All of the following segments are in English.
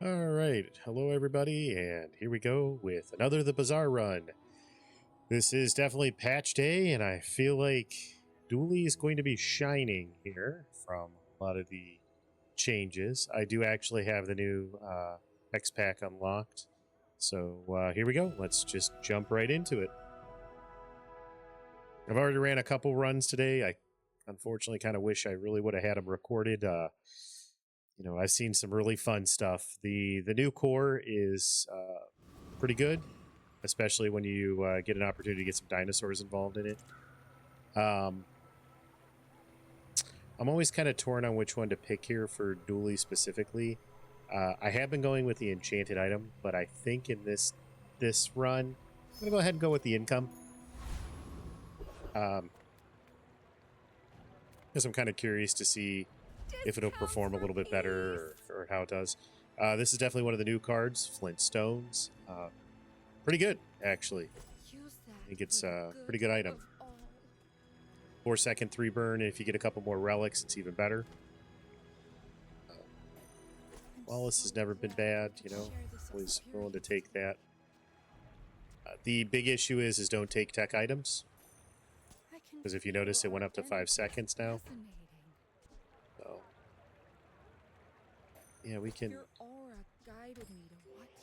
All right, hello everybody, and here we go with another The Bazaar run. This is definitely patch day, and I feel like Dooley is going to be shining here from a lot of the changes. I do actually have the new X-Pack unlocked, so here we go. Let's just jump right into it. I've already ran a couple runs today. I unfortunately kind of wish I really would have had them recorded. I've seen some really fun stuff. The new core is pretty good, especially when you get an opportunity to get some dinosaurs involved in it. I'm always kind of torn on which one to pick here for Dooley specifically. I have been going with the enchanted item, but I think in this run, I'm going to go ahead and go with the income. Because I'm kind of curious to see if it'll perform a little bit better or how it does. This is definitely one of the new cards, Flint Stones. Pretty good, actually. I think it's a pretty good item. 4-second 3-burn, and if you get a couple more relics, it's even better. Wallace has never been bad, always willing to take that. The big issue is don't take tech items. Because if you notice, it went up to 5 seconds now. So, yeah, we can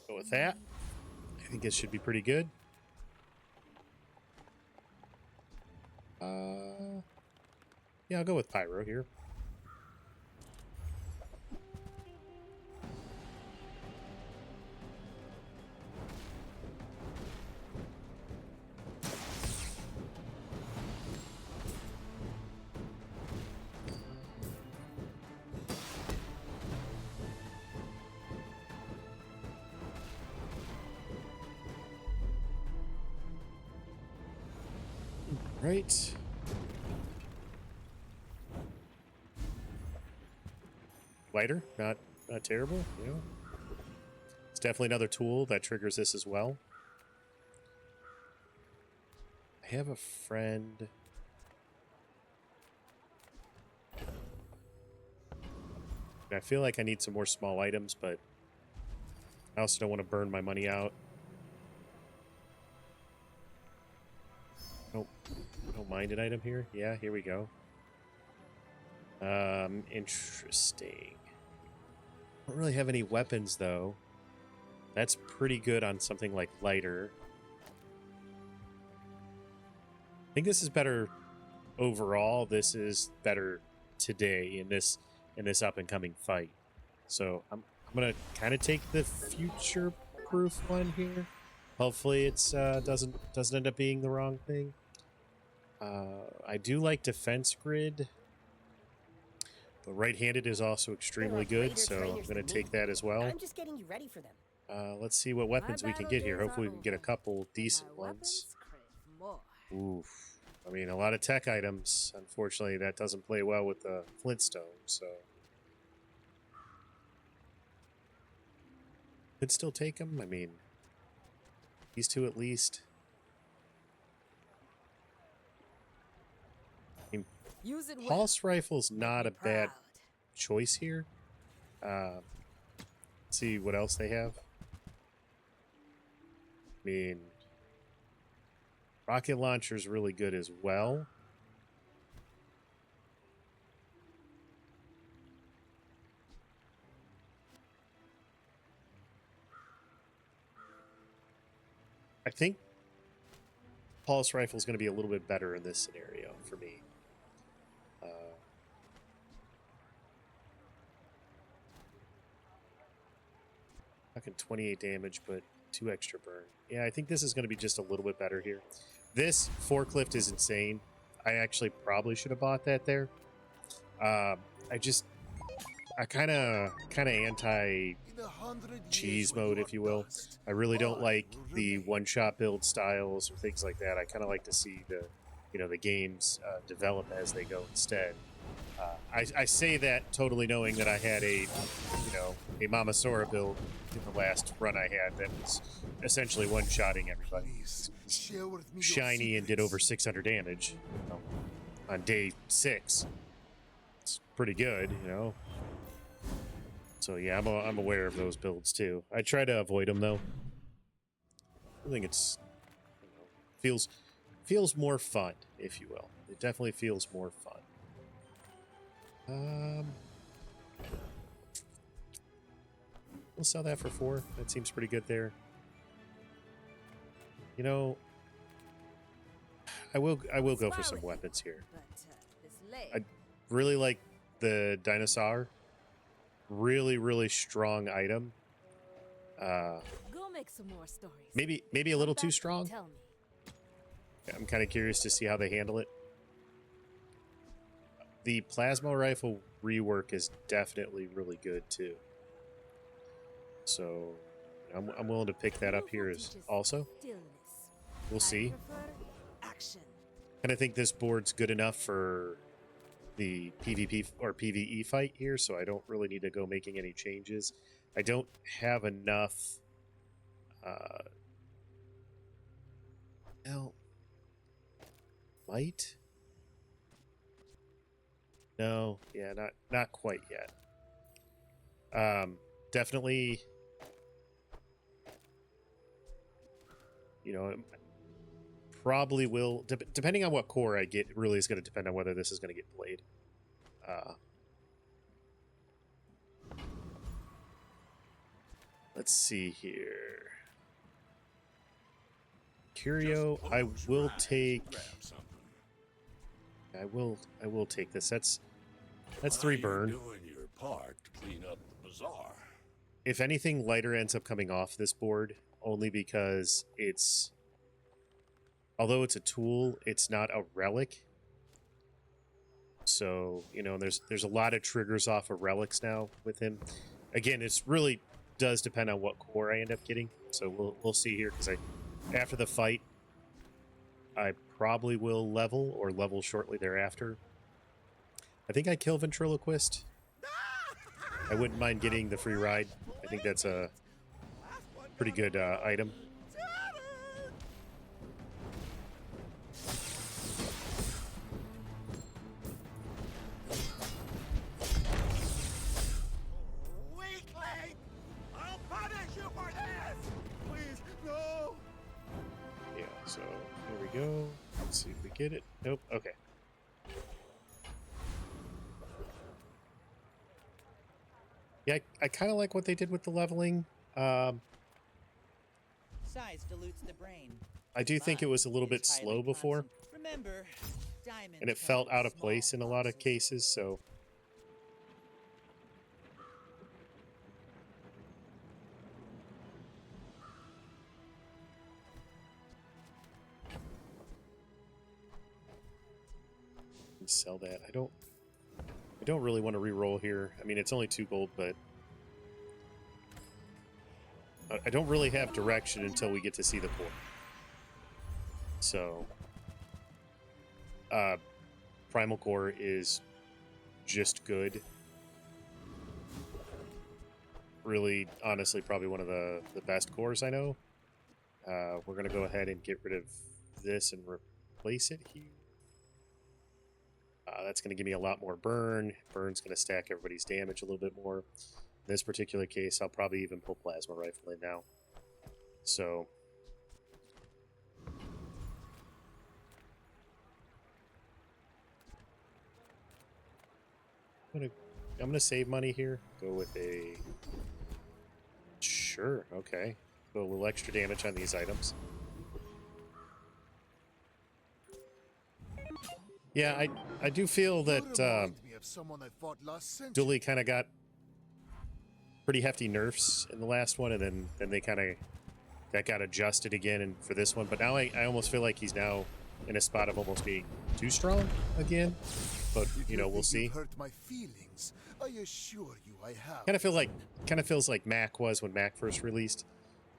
go with that. I think it should be pretty good. Yeah, I'll go with Pyro here. Right. Lighter, not terrible, It's definitely another tool that triggers this as well. I have a friend. I feel like I need some more small items, but I also don't want to burn my money out. Nope. Don't mind an item here. Yeah, here we go. Interesting. I don't really have any weapons, though. That's pretty good on something like lighter. I think this is better overall. This is better today in this up-and-coming fight. So I'm gonna kind of take the future-proof one here. Hopefully it's doesn't end up being the wrong thing. I do like defense grid. The right-handed is also extremely good, so I'm going to take that as well. I'm just getting you ready for them. Let's see what weapons we can get here. Hopefully we can get a couple decent ones. Oof. I mean, a lot of tech items. Unfortunately, that doesn't play well with the Flintstone, so... Could still take them. I mean, these two at least. Use it well. Pulse rifle's not a bad choice here. Let's see what else they have. I mean, rocket launcher's really good as well. I think pulse rifle is going to be a little bit better in this scenario for me. Fucking 28 damage, but 2 extra burn. Yeah, I think this is going to be just a little bit better here. This forklift is insane. I actually probably should have bought that there. I kind of anti cheese mode, if you will. I really don't like the one-shot build styles or things like that. I kind of like to see the games develop as they go instead. I say that totally knowing that I had a Mama Sora build in the last run I had that was essentially one-shotting everybody. Shiny and did over 600 damage on day 6. It's pretty good, So yeah, I'm aware of those builds too. I try to avoid them though. I think it's, you know, feels more fun, if you will. It definitely feels more fun. We'll sell that for 4. That seems pretty good there. You know, I will go for some weapons here. I really like the Dinosaur. Really strong item. Go make some more stories. Maybe a little too strong. Tell me. I'm kind of curious to see how they handle it. The plasma rifle rework is definitely really good too. So I'm willing to pick that up here as also. We'll see. And I think this board's good enough for the PvP or PvE fight here, so I don't really need to go making any changes. I don't have enough light? No, yeah, not quite yet. Definitely, you know, probably will, depending on what core I get, it really is going to depend on whether this is going to get played. Let's see here. Curio, I will take. I will take this. That's 3 burn. Doing your part to clean up the bazaar. If anything, lighter ends up coming off this board only because it's, although it's a tool, it's not a relic. So, you know, there's a lot of triggers off of relics now with him. Again, it's really does depend on what core I end up getting. So we'll see here, because after the fight, I probably will level shortly thereafter. I think I kill Ventriloquist. I wouldn't mind getting the free ride. I think that's a pretty good item. Weakling! I'll punish you for this! Please, no! Yeah, so here we go. Let's see if we get it. Nope. Okay. Yeah, I kind of like what they did with the leveling. Size dilutes the brain. I do think it was a little bit Size slow highly before, constant. Remember, diamonds and it come felt in out of small place in a lot of boxes. cases, so... Sell that. I don't really want to re-roll here. I mean, it's only 2 gold, but I don't really have direction until we get to see the port. So Primal Core is just good. Really, honestly, probably one of the best cores I know. We're going to go ahead and get rid of this and replace it here. That's going to give me a lot more burn. Burn's going to stack everybody's damage a little bit more. In this particular case, I'll probably even pull Plasma Rifle in now. So... I'm gonna save money here. Go with a... Sure, okay. Go a little extra damage on these items. Yeah, I do feel that Dooley kind of got pretty hefty nerfs in the last one, and then they kind of that got adjusted again and for this one. But now I almost feel like he's now in a spot of almost being too strong again. But you know, we'll see. Hurt my feelings. I assure you, I have. Kind of feels like Mac was when Mac first released,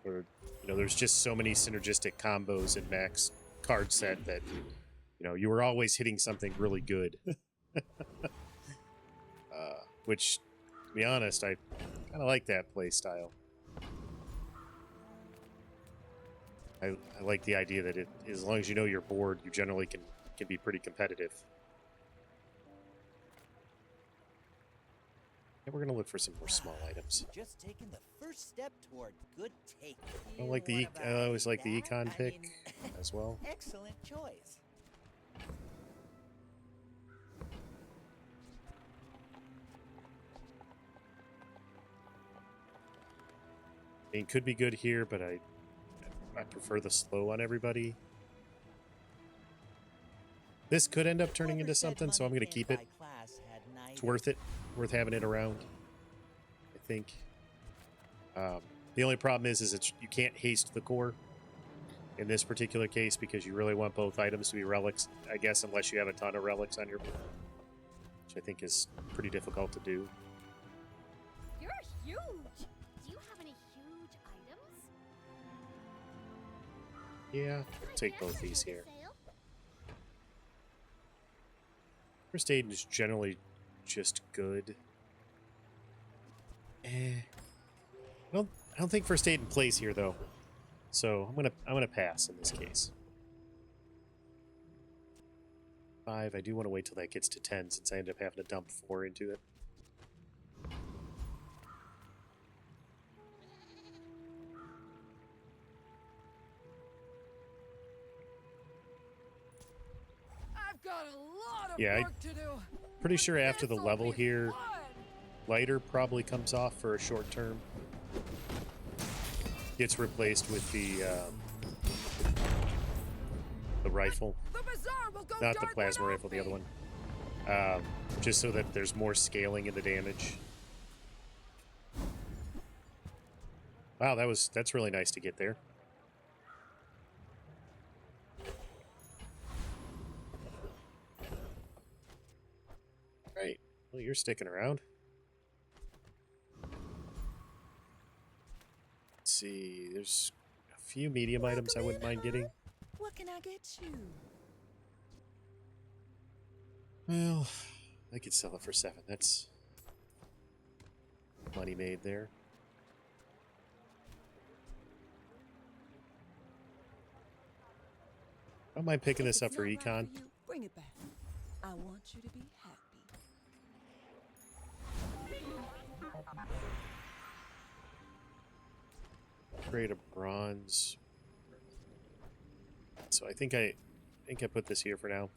where you know there's just so many synergistic combos in Mac's card set that. You know, you were always hitting something really good. Which, to be honest, I kind of like that play style. I like the idea that as long as you know your board, you generally can be pretty competitive. And we're gonna look for some more small items. Just taking the first step toward good take. I like the I always like the econ pick as well. Excellent choice. I mean, could be good here, but I prefer the slow on everybody. This could end up turning into something, so I'm going to keep it. It's worth it. Worth having it around, I think. The only problem is it's, you can't haste the core in this particular case because you really want both items to be relics, I guess, unless you have a ton of relics on your board, which I think is pretty difficult to do. You're huge. Do you have any huge items? Yeah, I'll take both these here. First aid is generally just good. I don't think first aid plays here though, so I'm gonna pass in this case. 5. I do want to wait till that gets to 10 since I end up having to dump 4 into it. I've got a lot of Yeah, work to do. Pretty sure after the This'll level be here, fun. lighter probably comes off for a short term. Gets replaced with the rifle, The Bazaar will go not the dark plasma without rifle, the other me. one. Just so that there's more scaling in the damage. Wow, that's really nice to get there. Right. Well, you're sticking around. Let's see. There's a few medium items I wouldn't mind getting. What can I get you? Well, I could sell it for 7. That's money made there. I don't mind picking this up for econ. Bring it back. I want you to be happy. Create a bronze. So I think I put this here for now.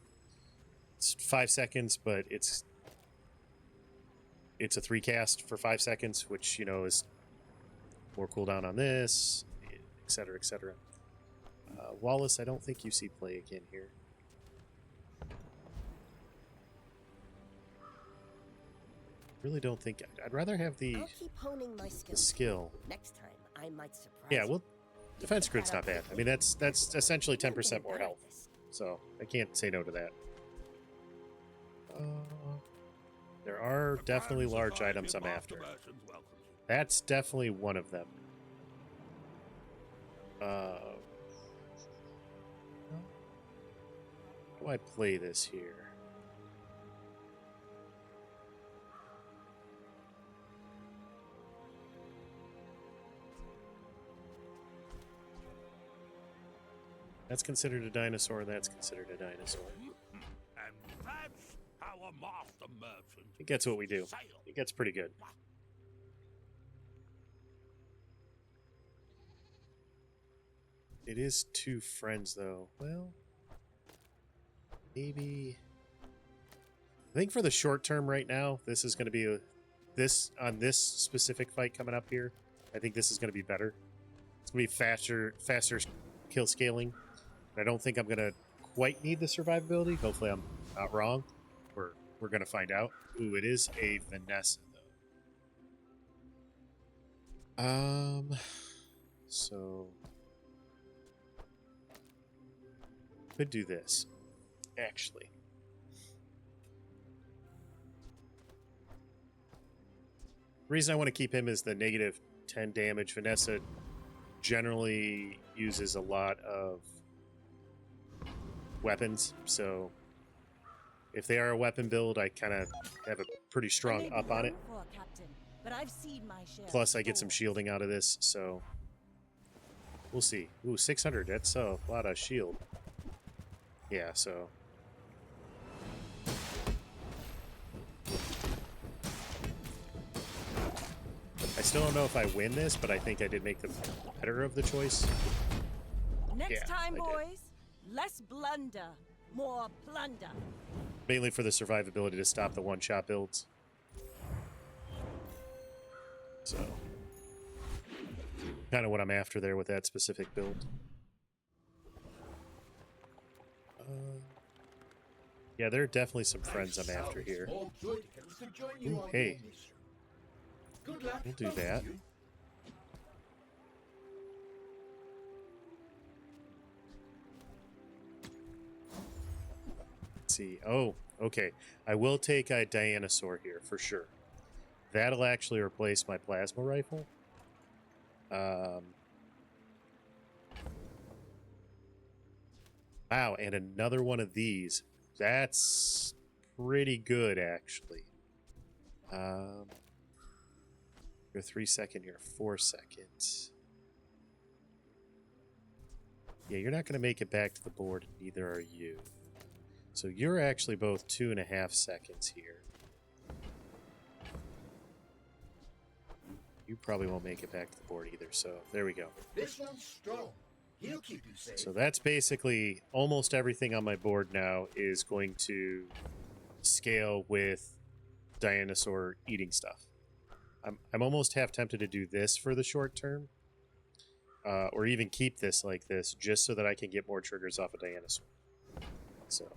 It's 5 seconds, but it's a 3 cast for 5 seconds, which, you know, is more cooldown on this, etc., etc. Wallace, I don't think you see play again here. Really don't think I'd rather have the I'll keep honing my skills. skill. Next time, I might surprise Yeah, you. well, defense crit's not bad. I mean, that's essentially 10% more health, so I can't say no to that. There are definitely large items I'm after. That's definitely one of them. How do I play this here? That's considered a dinosaur, that's considered a dinosaur. And that's how a master merchant It gets what we do. sails. It gets pretty good. It is 2 friends, though. Well, maybe... I think for the short term right now, this is going to be... on this specific fight coming up here, I think this is going to be better. It's going to be faster kill scaling. I don't think I'm going to quite need the survivability. Hopefully I'm not wrong. We're going to find out. Ooh, it is a Vanessa, though. So... could do this, actually. The reason I want to keep him is the negative 10 damage. Vanessa generally uses a lot of weapons, so if they are a weapon build, I kind of have a pretty strong up on it. Plus, I get some shielding out of this, so we'll see. Ooh, 600, that's a lot of shield. Yeah, so... I still don't know if I win this, but I think I did make the better of the choice. Next Yeah, time, I did. boys, less blunder, more plunder. Mainly for the survivability to stop the one-shot builds. So, kind of what I'm after there with that specific build. Yeah, there are definitely some friends I'm after here. Ooh, hey, we'll do that. Let's see. Oh, okay. I will take a Dinosaur here for sure. That'll actually replace my plasma rifle. Wow, and another one of these. That's pretty good, actually. You're 3 second, you're 4 seconds. Yeah, you're not going to make it back to the board, and neither are you. So you're actually both 2.5 seconds here. You probably won't make it back to the board either, so there we go. This one's strong. He'll keep you safe. So that's basically almost everything on my board now is going to scale with Dinosaur eating stuff. I'm almost half tempted to do this for the short term. Or even keep this like this, just so that I can get more triggers off of Dinosaur. So.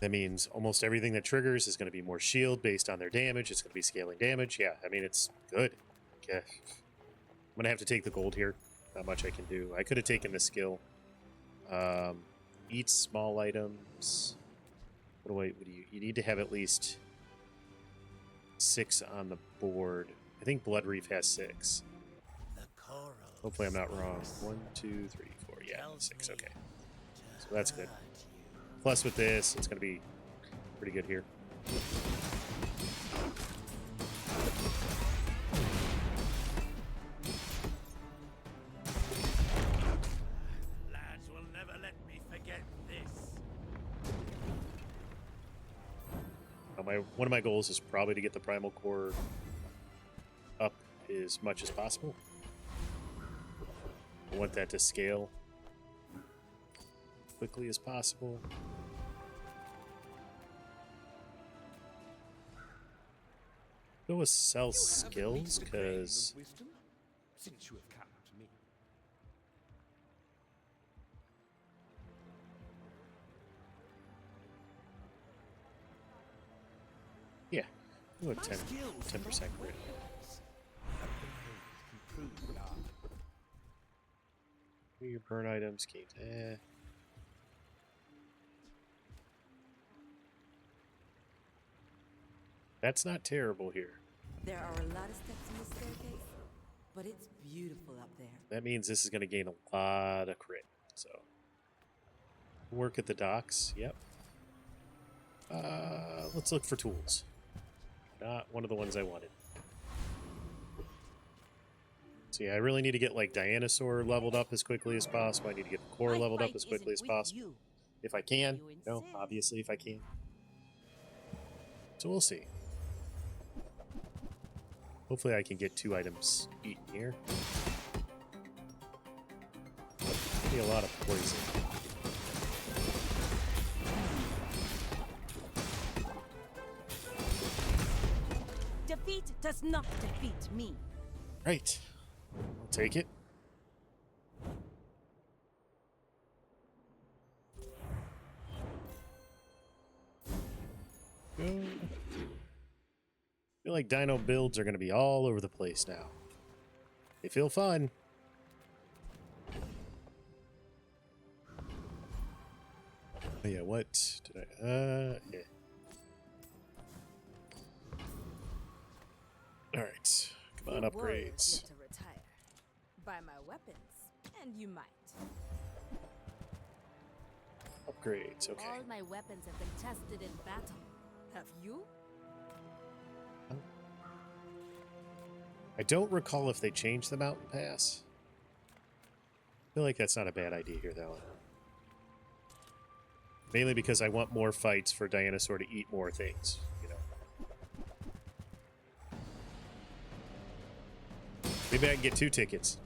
That means almost everything that triggers is going to be more shield based on their damage. It's going to be scaling damage. Yeah, I mean, it's good. Okay. I'm going to have to take the gold here. Not much I can do. I could have taken the skill. Eat small items. What do you need to have at least 6 on the board. I think Blood Reef has 6. Hopefully I'm not wrong. 1, 2, 3, 4. Yeah, 6. Okay. So that's good. Plus with this, it's going to be pretty good here. Lads will never let me forget this. One of my goals is probably to get the primal core up as much as possible. I want that to scale quickly as possible. Go with sell skills, because Since you have come to me. yeah, go with 10% crit. Your burn items, gain. That's not terrible here. There are a lot of steps in the staircase, but it's beautiful up there. That means this is going to gain a lot of crit. So, work at the docks. Yep. Let's look for tools. Not one of the ones I wanted. So yeah, I really need to get like Dinosaur leveled up as quickly as possible. I need to get the core leveled up as quickly as possible. If I can. No, obviously if I can. So we'll see. Hopefully I can get 2 items eaten here. Be a lot of poison. Defeat does not defeat me. Right. I'll take it. Go. I feel like dino builds are going to be all over the place now. They feel fun. Oh yeah, what did I... yeah. Alright. Come on, upgrades. To retire. Buy my weapons, and you might. Upgrades, okay. All my weapons have been tested in battle. Have you? I don't recall if they changed the mountain pass. I feel like that's not a bad idea here, though. Mainly because I want more fights for Dinosaur to eat more things, you know. Maybe I can get 2 tickets.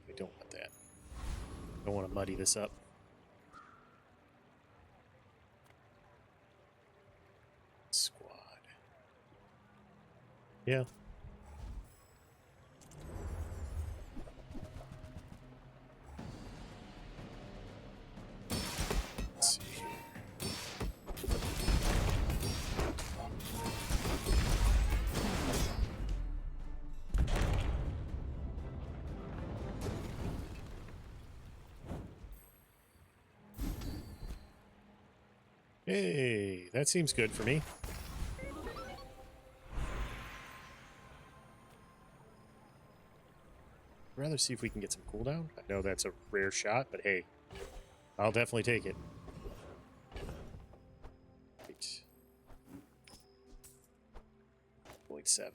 I don't want that. I don't want to muddy this up. Squad. Yeah. Let's see here. Hey, that seems good for me. I'd rather see if we can get some cooldown. I know that's a rare shot, but hey, I'll definitely take it. Right. 0.7.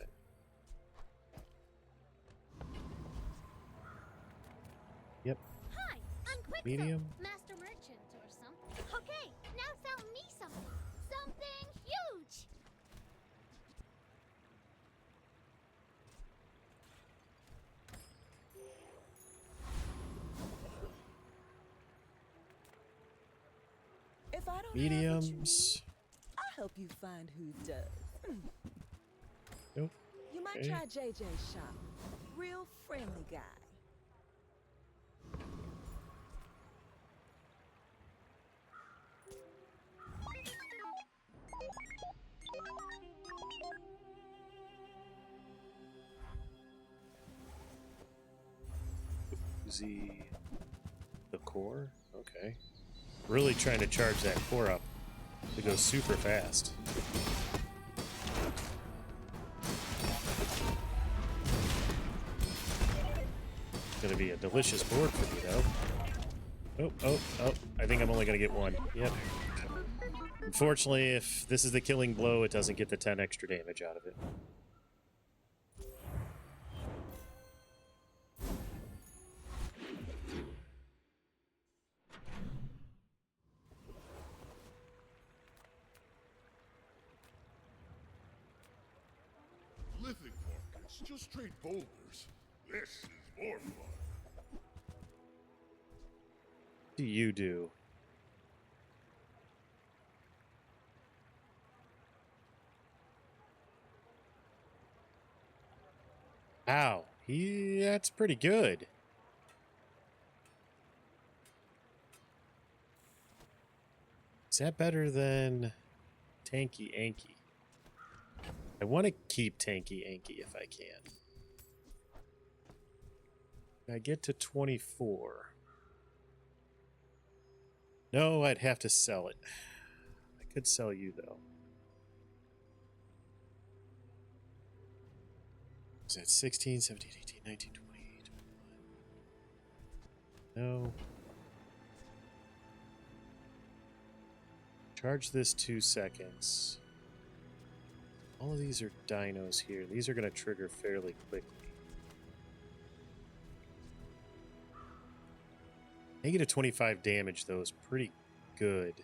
Yep. Hi, I'm Quicksilver, Medium. Master Merchant or something. Okay, now sell me something. Something huge. If I don't Mediums. I'll help you find who does. Nope. You might Okay. try JJ's shop. Real friendly guy. The core? Okay. Really trying to charge that core up to go super fast. Gonna be a delicious board for me though. Oh, I think I'm only gonna get one. Yep. Unfortunately, if this is the killing blow, it doesn't get the 10 extra damage out of it. Living markets, just straight boulders. This is more fun. What do you do? Ow. That's pretty good. Is that better than Tanky Anky? I want to keep Tanky Anky if I can. I get to 24. No, I'd have to sell it. I could sell you, though. Is that 16, 17, 18, 19, 20, 21? No. Charge this 2 seconds. All of these are dinos here. These are going to trigger fairly quickly. Negative 25 damage, though, is pretty good.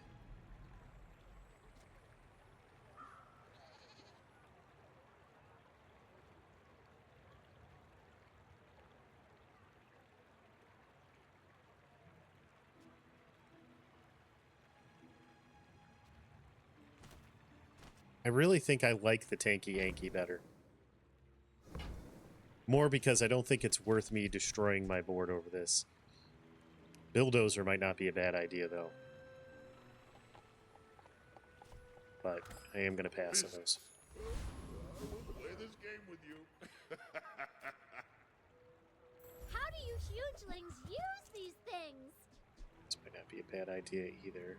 I really think I like the Tanky Yankee better. More because I don't think it's worth me destroying my board over this. Bulldozer might not be a bad idea, though. But I am going to pass on those. I will play this game with you. How do you hugelings use these things? This might not be a bad idea either.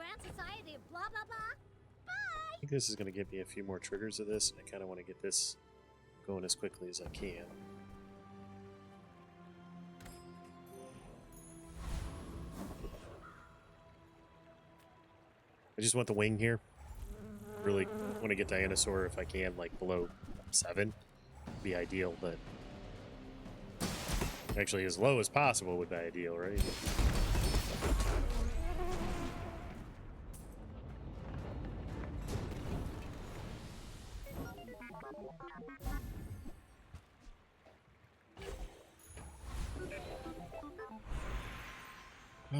Grand Society of blah blah blah. Bye. I think this is going to give me a few more triggers of this. I kind of want to get this going as quickly as I can. I just want the wing here. Really want to get Dinosaur if I can, like below 7. Be ideal, but actually as low as possible would be ideal, right? I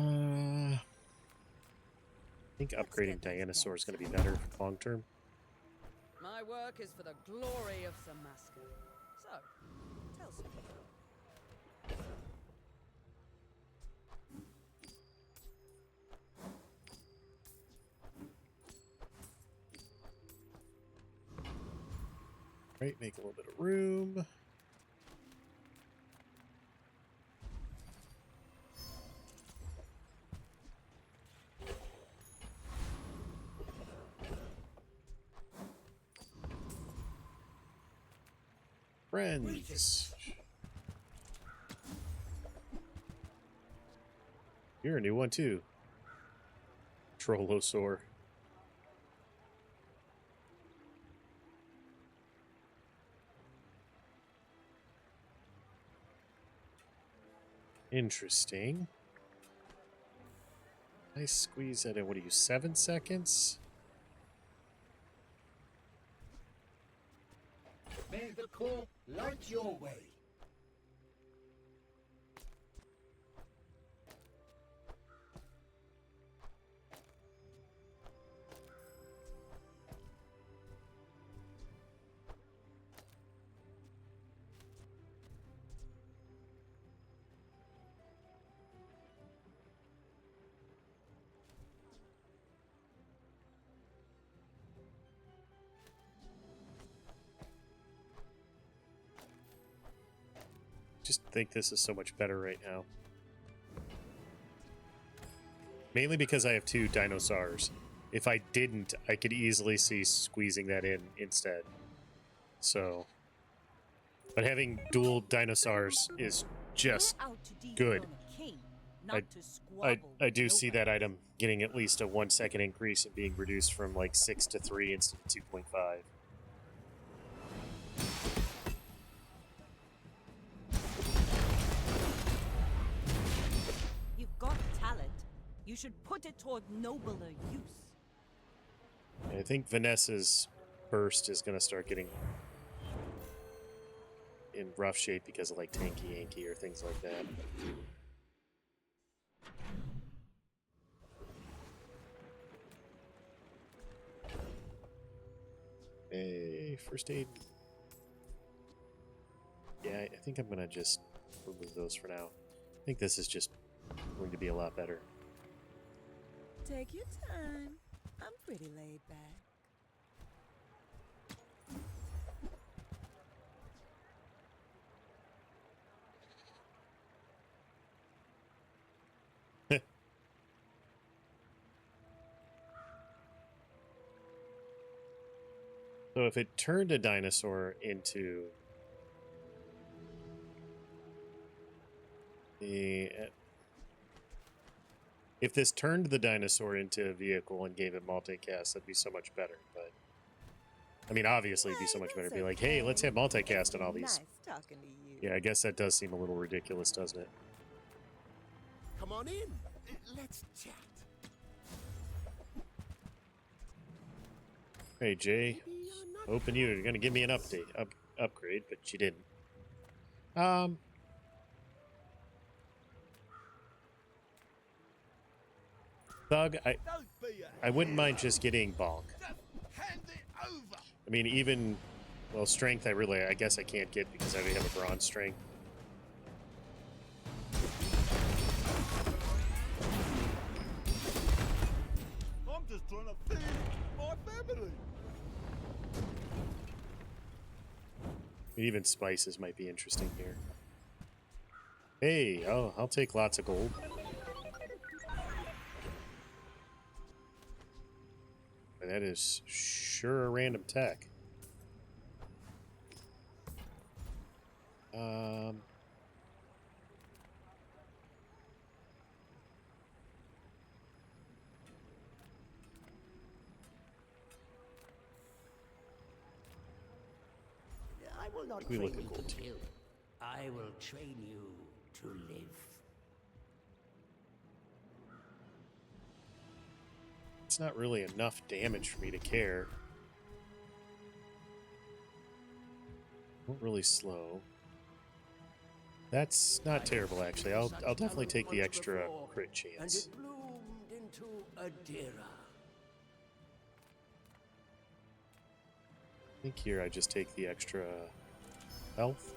think upgrading Dinosaur is going to be better long term. My work is for the glory of Samaska. So, tell me. Right, make a little bit of room. Friends. You're a new one too. Trollosaur. Interesting. I squeeze that in. What are you, 7 seconds? May the core light your way. Just think this is so much better right now. Mainly because I have 2 Dinosaurs. If I didn't, I could easily see squeezing that in instead. So, but having dual Dinosaurs is just good. I do see that item getting at least a 1 second increase and being reduced from like 6 to 3 instead of 2.5. You've got talent. You should put it toward nobler use. I think Vanessa's burst is going to start getting in rough shape because of like Tanky Yankee or things like that. Hey, first aid. Yeah, I think I'm going to just remove those for now. I think this is just going to be a lot better. Take your time. I'm pretty laid back. So if it turned a dinosaur into the... If this turned the dinosaur into a vehicle and gave it multicast, that'd be so much better. But I mean, obviously, it'd be so much better. It'd be like, hey, let's have multicast on all these. Nice talking to you. Yeah, I guess that does seem a little ridiculous, doesn't it? Come on in. Let's chat. Hey, Jay. Hoping you're gonna give me an upgrade, but you didn't. Thug, I wouldn't mind just getting Bonk. Hand it over. I mean, even, well, strength I guess I can't get because I already have a bronze strength. I'm just trying to feed my family. Even spices might be interesting here. Hey, I'll take lots of gold. That is sure a random tech. I will not We train look you cool to too. kill. I will train you to live. It's not really enough damage for me to care. Not really slow. That's not terrible, actually. I'll definitely take the extra crit chance. And it bloomed into a Dira. I think here I just take the extra health.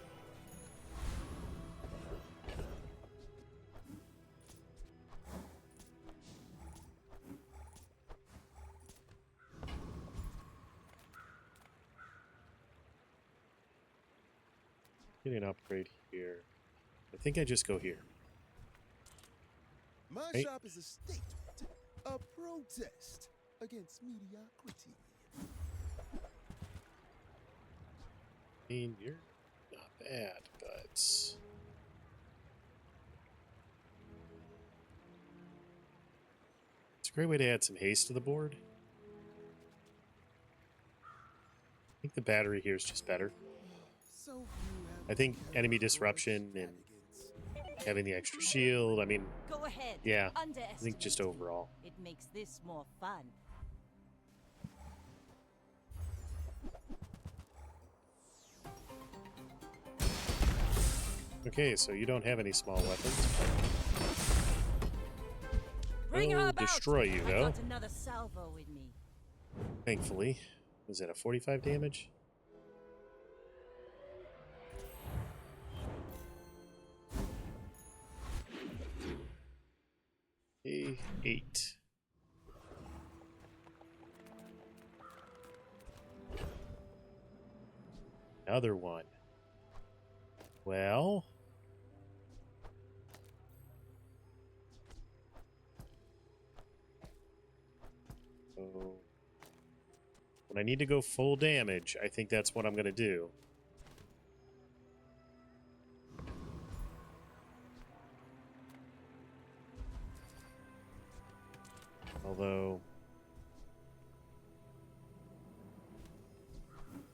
Get an upgrade here. I think I just go here. My Hey. shop is a statement, a protest against mediocrity. I mean, you're not bad, but it's a great way to add some haste to the board. I think the battery here is just better. So few have I think the enemy caliber of disruption and shenanigans. having the extra shield, I mean, Go ahead. yeah, I think Underestimate just me. overall. It makes this more fun. Okay, so you don't have any small weapons. Bring her I'll about. destroy you, I though. got another salvo with me. Thankfully. Was that a 45 damage? A 8. Another one. Well, so when I need to go full damage, I think that's what I'm going to do. Although,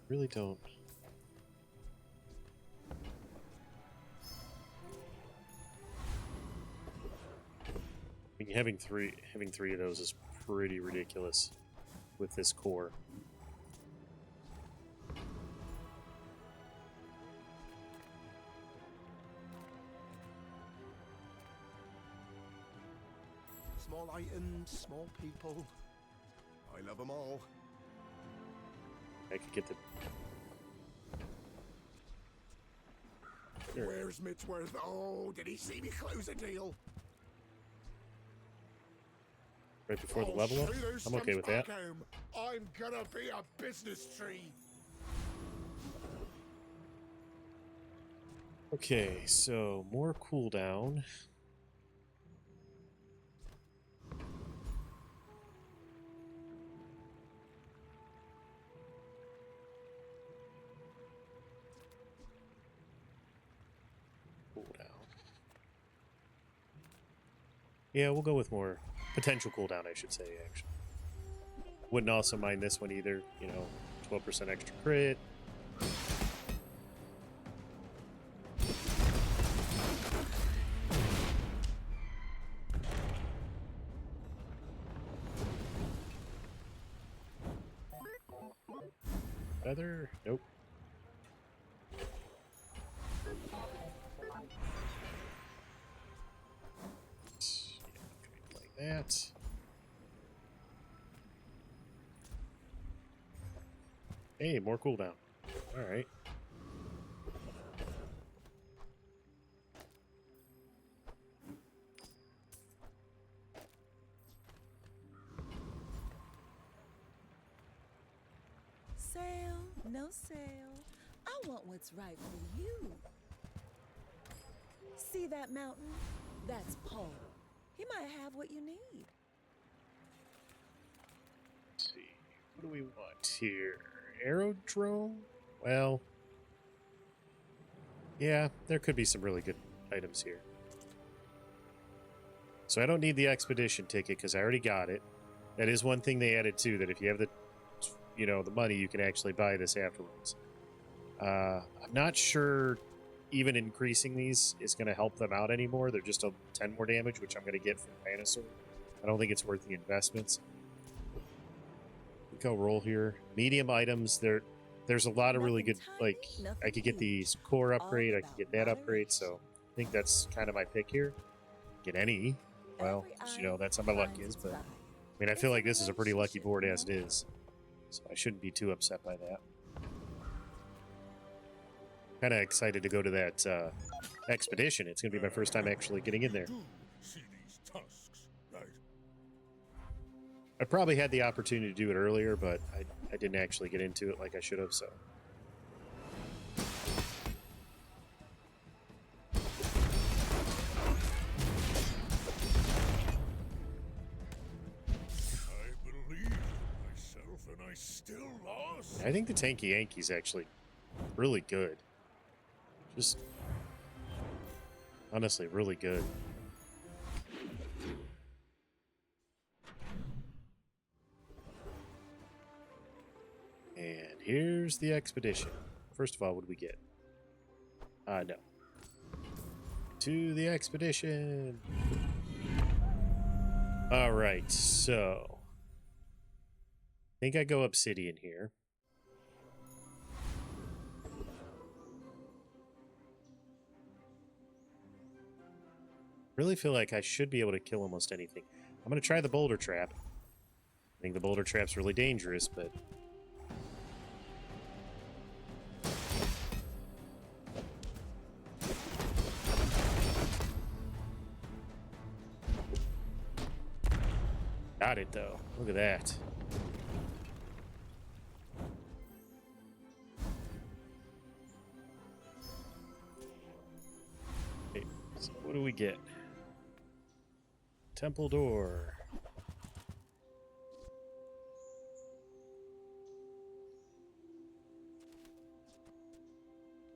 really don't. I mean, having three of those is pretty ridiculous with this core. Small items, small people. I love them all. I could get the. Sure. Where's Mitchworth? Oh, did he see me close a deal? Right before the Oh, level up? shooters I'm okay comes with that. back home. I'm gonna be a business tree. Okay, so more cooldown. Cooldown. Yeah, we'll go with more potential cooldown, I should say, actually. Wouldn't also mind this one either, you know, 12% extra crit. Feather? Nope. Yeah, like that. Hey, more cooldown. Alright. Sale, no sale. I want what's right for you. See that mountain? That's Paul. He might have what you need. Let's see. What do we want here? Aerodrome? Well, yeah, there could be some really good items here. So I don't need the expedition ticket because I already got it. That is one thing they added too, that if you have the, you know, the money, you can actually buy this afterwards. I'm not sure even increasing these is going to help them out anymore. They're just a 10 more damage, which I'm going to get from Dinosaur. I don't think it's worth the investments. I think I'll roll here. Medium items, there's a lot of really good, like, I could get the core upgrade, I could get that upgrade, so I think that's kind of my pick here. Get any. Well, you know, that's how my luck is, but I mean, I feel like this is a pretty lucky board as it is, so I shouldn't be too upset by that. Kind of excited to go to that expedition. It's going to be my first time actually getting in there. See these tusks, right? I probably had the opportunity to do it earlier, but I didn't actually get into it like I should have, so. I believed in myself and I still lost. I think the Tanky Yankee's actually really good. Just honestly really good. And here's the expedition. First of all, what do we get? No. To the expedition. All right, so I think I go Obsidian here. Really feel like I should be able to kill almost anything. I'm going to try the boulder trap. I think the boulder trap's really dangerous, but got it though. Look at that. Okay, so what do we get? Temple door.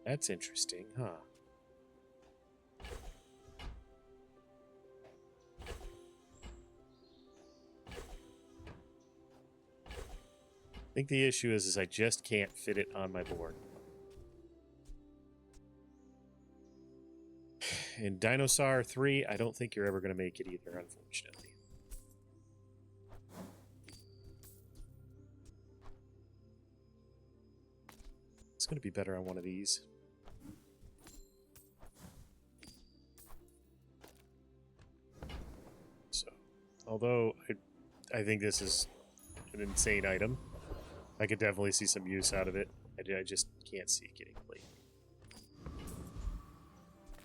That's interesting, huh? I think the issue is I just can't fit it on my board. In Dinosaur 3, I don't think you're ever going to make it either, unfortunately. It's going to be better on one of these. So, although I think this is an insane item, I could definitely see some use out of it. I just can't see it getting played.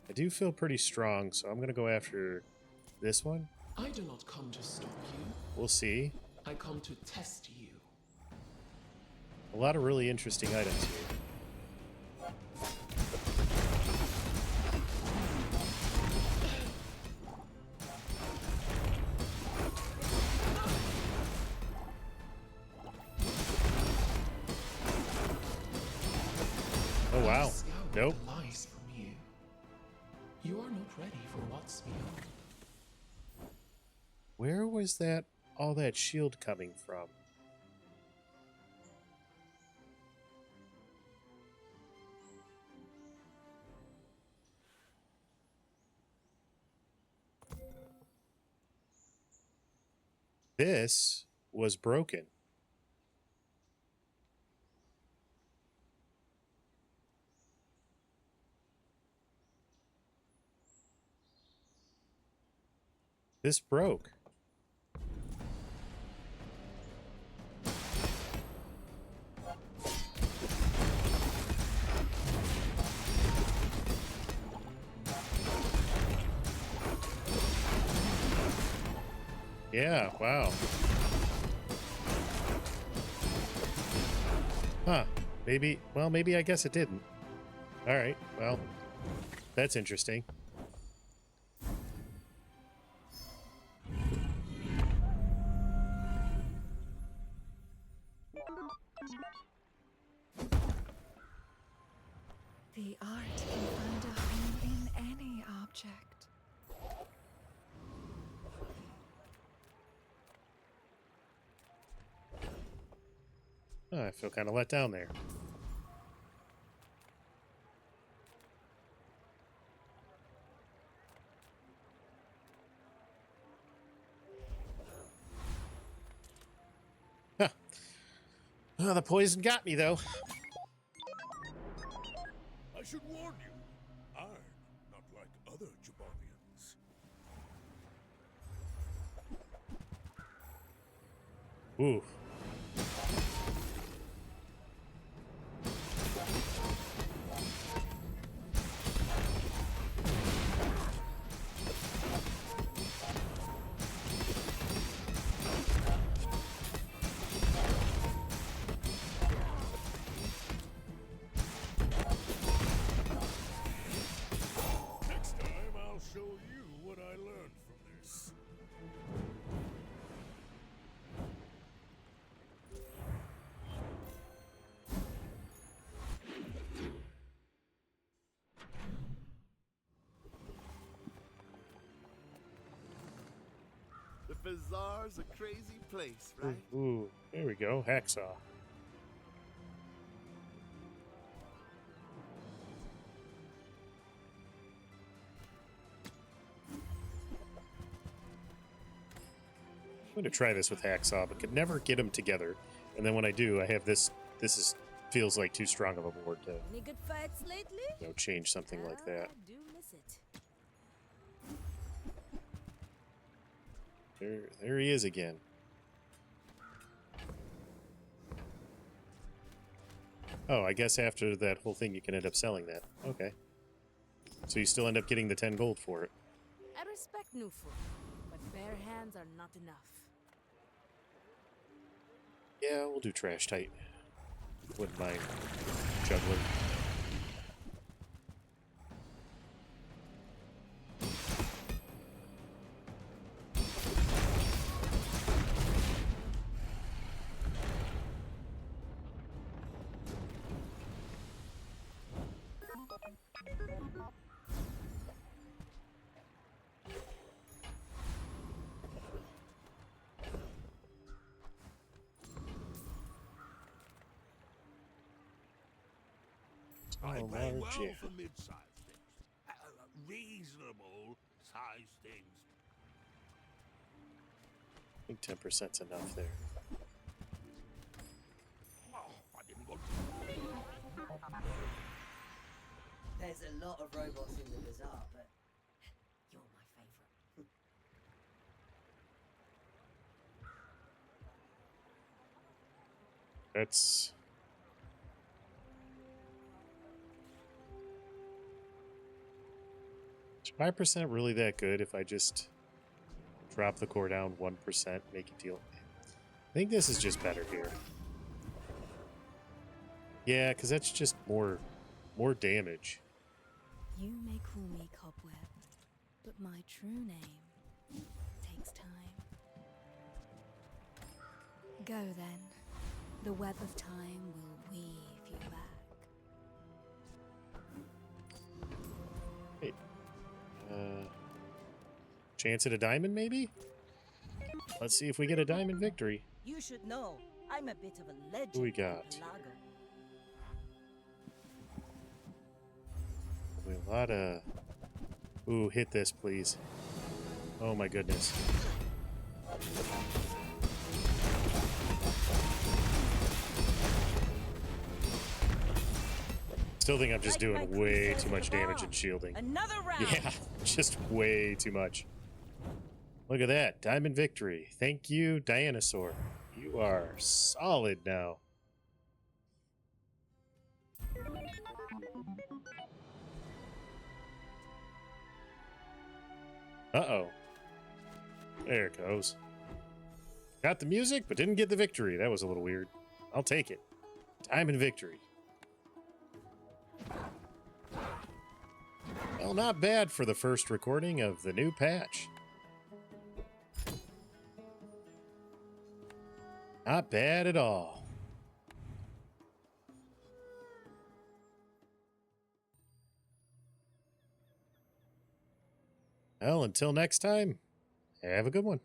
I do feel pretty strong, so I'm going to go after this one. I do not come to stop you. We'll see. I come to test you. A lot of really interesting items here. Oh wow. Nope. Lies from you. You are not ready for what's beyond. Where was that all that shield coming from? This was broken. This broke. Yeah, wow. Huh. Maybe, well, maybe I guess it didn't. Alright, well, that's interesting. The art can find a home in any object. Oh, I feel kind of let down there. Huh. Oh, the poison got me, though. I should warn you, I'm not like other Jabonians. Ooh. Next time, I'll show you what I learned from this. The Bazaar's a crazy place, right? Ooh, there we go. Hacksaw. I'm going to try this with Hacksaw, but could never get them together. And then when I do, I have this. Feels like too strong of a board to, Any good fights lately? change something like that. I do miss it. There he is again. Oh, I guess after that whole thing, you can end up selling that. Okay. So you still end up getting the 10 gold for it. I respect new food, but bare hands are not enough. Yeah, we'll do Trash Tight. Wouldn't mind juggling. I Oh, pay well large, yeah. for mid-sized things. Reasonable sized things. I think 10%'s enough there. Oh, I didn't want There's a lot of robots in the bazaar, but you're my favorite. That's... Is 5% really that good if I just drop the core down 1%, make it deal? I think this is just better here. Yeah, because that's just more damage. You may call me Cobweb, but my true name takes time. Go then. The web of time will weave you back. Hey. Chance at a diamond, maybe? Let's see if we get a diamond victory. You should know, I'm a bit of a legend. Who we in got? Pelago. A lot of... Ooh, hit this, please. Oh my goodness. Still think I'm just doing way too much damage and shielding. Another round. Yeah, just way too much. Look at that. Diamond victory. Thank you, Dinosaur. You are solid now. Uh-oh. There it goes. Got the music, but didn't get the victory. That was a little weird. I'll take it. Diamond victory. Well, not bad for the first recording of the new patch. Not bad at all. Well, until next time, have a good one.